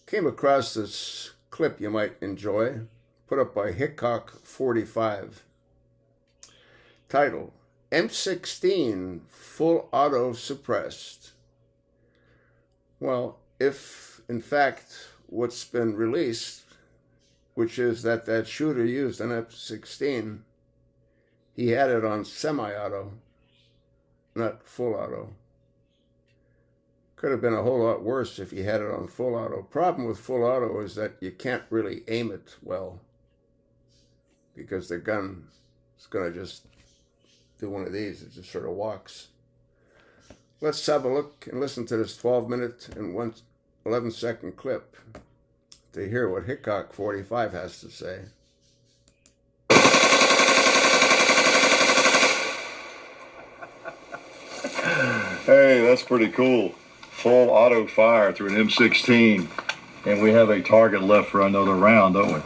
Came across this clip you might enjoy, put up by Hickok 45. Title, M16 full auto suppressed. Well, if in fact what's been released, which is that shooter used an M16, he had it on semi-auto, not full auto. Could have been a whole lot worse if you had it on full auto. Problem with full auto is that you can't really aim it well because the gun is going to just do one of these. It just sort of walks. Let's have a look and listen to this 12-minute and 11-second clip to hear what Hickok 45 has to say. Hey, that's pretty cool. Full auto fire through an M16. And we have a target left for another round, don't we?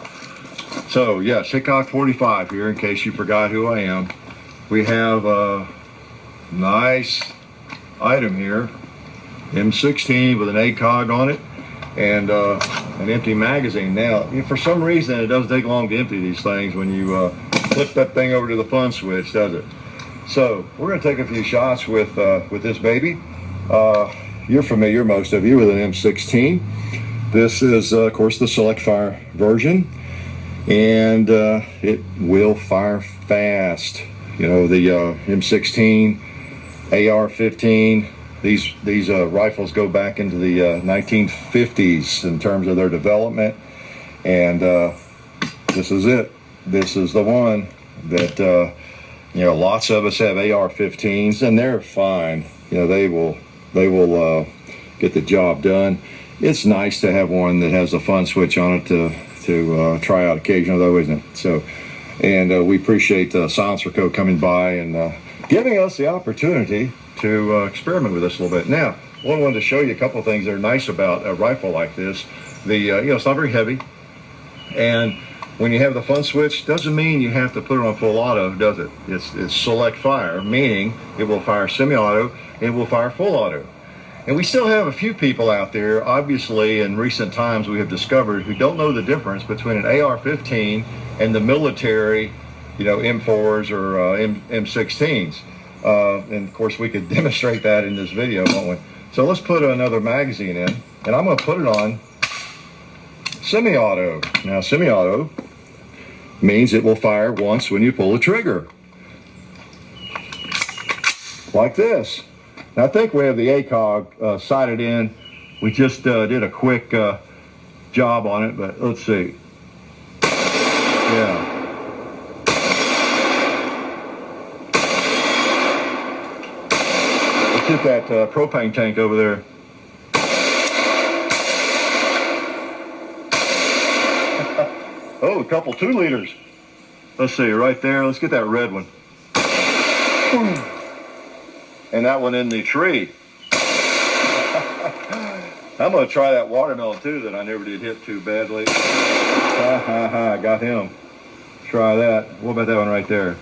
So, yes, Hickok 45 here, in case you forgot who I am. We have a nice item here. M16 with an ACOG on it and an empty magazine. Now, for some reason, it doesn't take long to empty these things when you flip that thing over to the fun switch, does it? So, we're going to take a few shots with this baby. You're familiar, most of you, with an M16. This is, of course, the Select Fire version, and it will fire fast. You know, the M16, AR-15, these rifles go back into the 1950s in terms of their development, and this is it. This is the one that, you know, lots of us have AR-15s, and they're fine. You know, they will get the job done. It's nice to have one that has a fun switch on it to try out occasionally, though, isn't it? So, and we appreciate Silencer Co. coming by and giving us the opportunity to experiment with this a little bit. Now, I wanted to show you a couple of things that are nice about a rifle like this. You know, it's not very heavy, and when you have the fun switch, doesn't mean you have to put it on full auto, does it? It's select fire, meaning it will fire semi-auto, and it will fire full auto. And we still have a few people out there, obviously in recent times we have discovered, who don't know the difference between an AR-15 and the military, you know, M4s or M16s. And of course we could demonstrate that in this video, won't we? So let's put another magazine in, and I'm going to put it on semi-auto. Now, semi-auto means it will fire once when you pull the trigger, like this. Now, I think we have the ACOG sighted in. We just did a quick job on it, but let's see. Yeah. Let's hit that propane tank over there. Oh, a couple 2 liters. Let's see, right there. Let's get that red one. And that one in the tree. I'm going to try that watermelon too that I never did hit too badly. Got him. Try that. What about that one right there?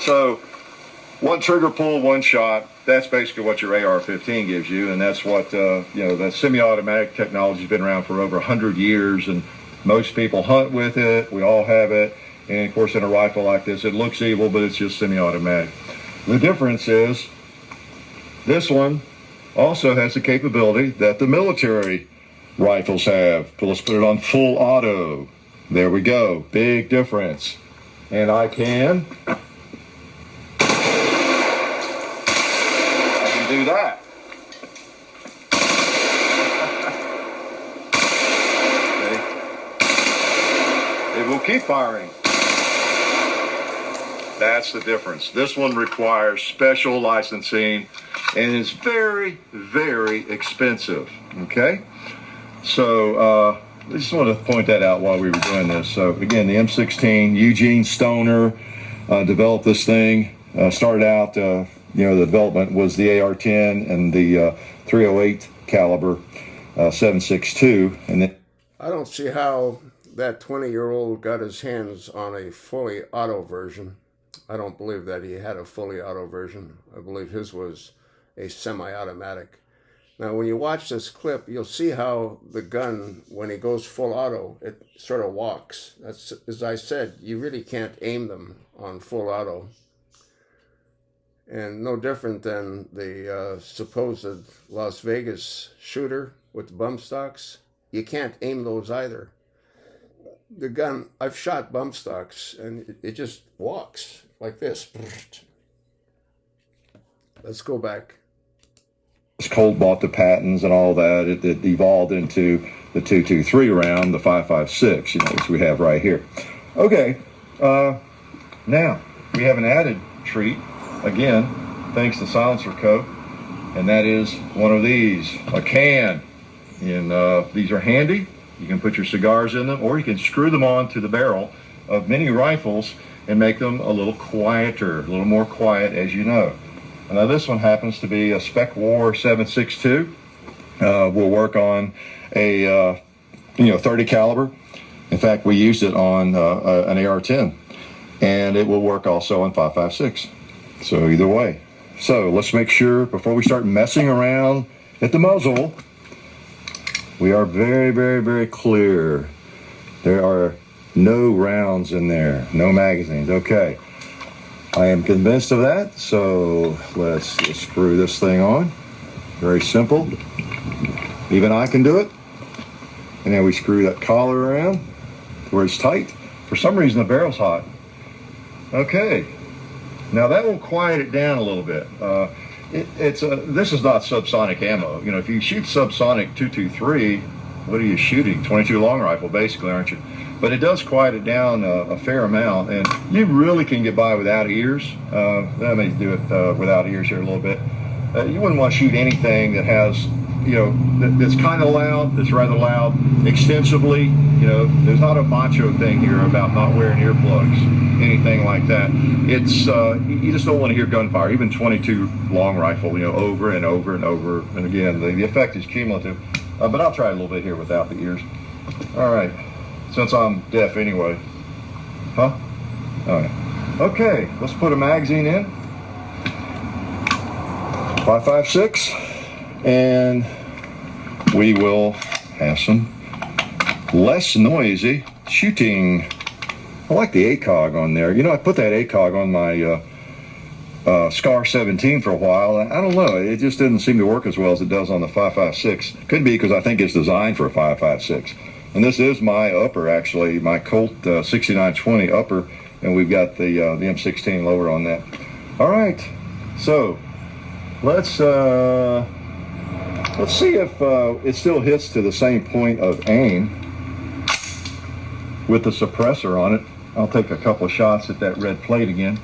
So, one trigger pull, one shot. That's basically what your AR-15 gives you, and that's what, you know, that semi-automatic technology has been around for over 100 years, and most people hunt with it. We all have it. And of course, in a rifle like this, it looks evil, but it's just semi-automatic. The difference is this one also has the capability that the military rifles have. So let's put it on full auto. There we go. Big difference. And I can do that. Okay. It will keep firing. That's the difference. This one requires special licensing and is very, very expensive. Okay? So, I just want to point that out while we were doing this. So, again, the M16, Eugene Stoner developed this thing. Started out, you know, the development was the AR-10 and the 308 caliber 7.62. And then I don't see how that 20-year-old got his hands on a fully auto version. I don't believe that he had a fully auto version. I believe his was a semi-automatic. Now, when you watch this clip, you'll see how the gun, when it goes full auto, it sort of walks. That's, as I said, you really can't aim them on full auto. And no different than the supposed Las Vegas shooter with the bump stocks. You can't aim those either. The gun, I've shot bump stocks, and it just walks like this. Let's go back. Colt bought the patents and all that. It evolved into the 223 round, the 5.56, you know, which we have right here. Okay, now we have an added treat, again, thanks to Silencer Co., and that is one of these, a can. And these are handy. You can put your cigars in them, or you can screw them on to the barrel of many rifles and make them a little quieter, a little more quiet, as you know. Now this one happens to be a Spec War 7.62. We'll work on a 30 caliber. In fact, we used it on an AR-10, and it will work also on 5.56. So either way. So let's make sure before we start messing around at the muzzle, we are very, very, very clear. There are no rounds in there, no magazines. Okay. I am convinced of that, so let's screw this thing on. Very simple. Even I can do it. And then we screw that collar around to where it's tight. For some reason, the barrel's hot. Okay. Now that will quiet it down a little bit. This is not subsonic ammo. You know, if you shoot subsonic 223, what are you shooting? 22 long rifle, basically, aren't you? But it does quiet it down a fair amount, and you really can get by without ears. Let me do it without ears here a little bit. You wouldn't want to shoot anything that has, you know, that's kind of loud, that's rather loud, extensively. You know, there's not a macho thing here about not wearing earplugs, anything like that. It's you just don't want to hear gunfire, even 22 long rifle, you know, over and over and over. And again, the effect is cumulative. But I'll try a little bit here without the ears. All right. Since I'm deaf anyway. Huh? All right. Okay, let's put a magazine in. 5.56. And we will have some less noisy shooting. I like the ACOG on there. You know, I put that ACOG on my Scar 17 for a while. I don't know. It just didn't seem to work as well as it does on the 5.56. Could be because I think it's designed for a 5.56. And this is my upper, actually, my Colt 6920 upper, and we've got the M16 lower on that. All right, so let's see if it still hits to the same point of aim with the suppressor on it. I'll take a couple of shots at that red plate again.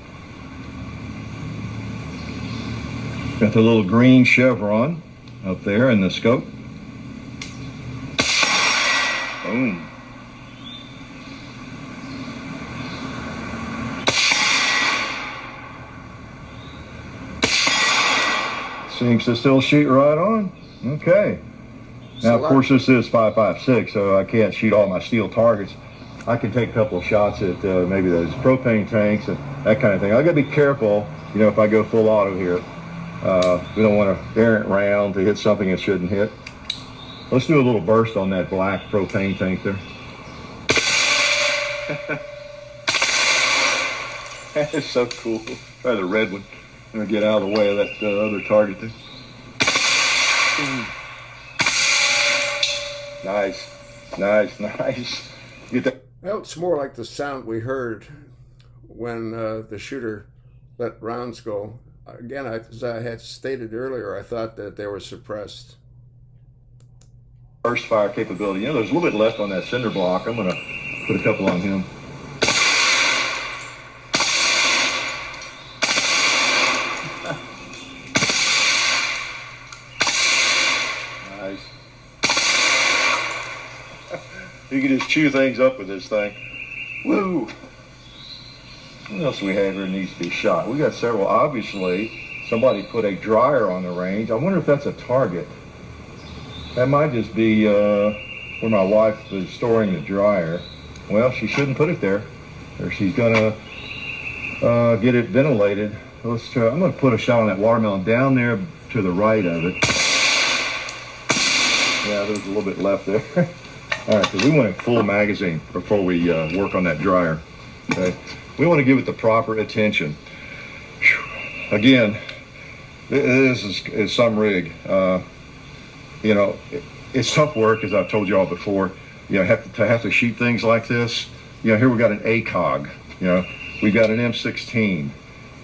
Got the little green chevron up there in the scope. Boom. Seems to still shoot right on. Okay. Now, of course, this is 5.56, so I can't shoot all my steel targets. I can take a couple of shots at maybe those propane tanks and that kind of thing. I got to be careful, you know, if I go full auto here. We don't want to errant round to hit something it shouldn't hit. Let's do a little burst on that black propane tank there. That is so cool. Try the red one. I'm going to get out of the way of that other target there. Nice. Nice, nice. Get that. Well, it's more like the sound we heard when the shooter let rounds go. Again, as I had stated earlier, I thought that they were suppressed. Burst fire capability. You know, there's a little bit left on that cinder block. I'm going to put a couple on him. Nice. You can just chew things up with this thing. Woo! What else do we have here that needs to be shot? We got several. Obviously, somebody put a dryer on the range. I wonder if that's a target. That might just be where my wife is storing the dryer. Well, she shouldn't put it there, or she's gonna get it ventilated. Let's try. I'm gonna put a shot on that watermelon down there to the right of it. there's a little bit left there. All right, so we want a full magazine before we work on that dryer. Okay, we want to give it the proper attention. Whew. Again, this is some rig. You know, it's tough work, as I've told you all before. You know, have to shoot things like this. You know, here we got an ACOG. You know, we got an M16.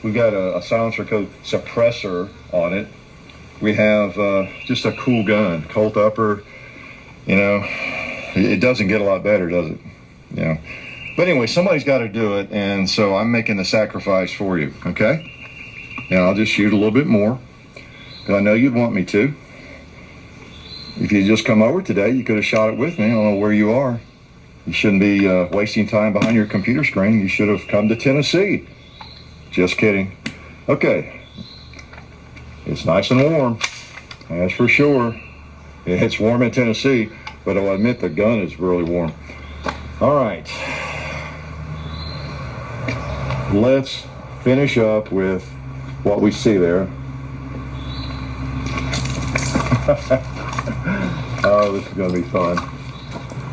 We got a silencer code suppressor on it. We have just a cool gun, Colt upper. You know, it doesn't get a lot better, does it? You know, but anyway, somebody's got to do it, and so I'm making the sacrifice for you. Okay, and I'll just shoot a little bit more, because I know you'd want me to. If you just come over today, you could have shot it with me. I don't know where you are. You shouldn't be wasting time behind your computer screen. You should have come to Tennessee. Just kidding. Okay. It's nice and warm. That's for sure. It's warm in Tennessee, but I'll admit the gun is really warm. All right. Let's finish up with what we see there. Oh, this is going to be fun.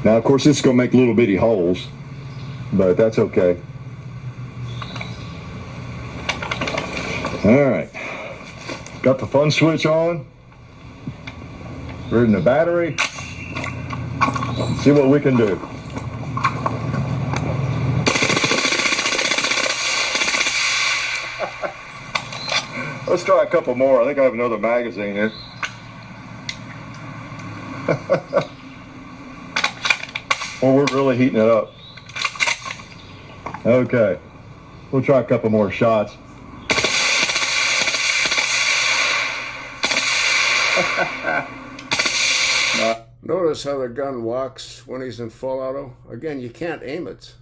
Now, of course, it's going to make little bitty holes, but that's okay. All right. Got the fun switch on. We're in the battery. Let's see what we can do. Let's try a couple more. I think I have another magazine here. Well, we're really heating it up. Okay, we'll try a couple more shots. Notice how the gun walks when he's in full auto. Again, you can't aim it.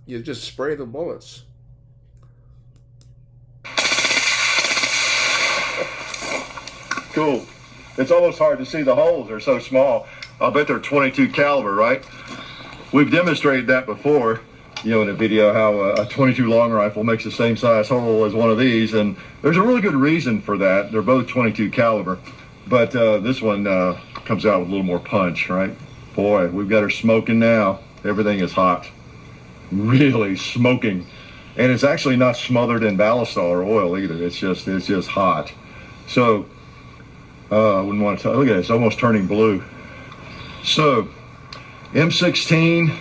You just spray the bullets. Cool. It's almost hard to see the holes. They're so small. I'll bet they're 22 caliber, right? We've demonstrated that before, you know, in a video, how a 22 long rifle makes the same size hole as one of these, and there's a really good reason for that. They're both 22 caliber, but this one comes out with a little more punch, right? Boy, we've got her smoking now. Everything is hot, really smoking, and it's actually not smothered in ballistol or oil either. It's just hot. So I wouldn't want to tell. Look at it, it's almost turning blue. So M16,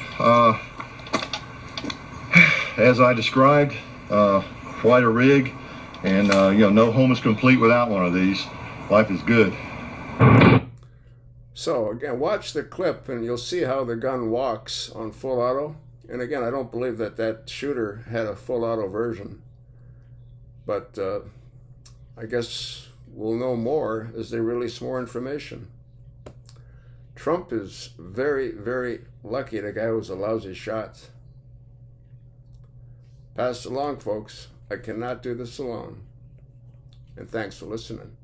as I described, quite a rig, and you know, no home is complete without one of these. Life is good. So again, watch the clip and you'll see how the gun walks on full auto. And again, I don't believe that shooter had a full auto version, but I guess we'll know more as they release more information. Trump is very, very lucky. The guy was a lousy shot. Pass it along, folks. I cannot do this alone. And thanks for listening.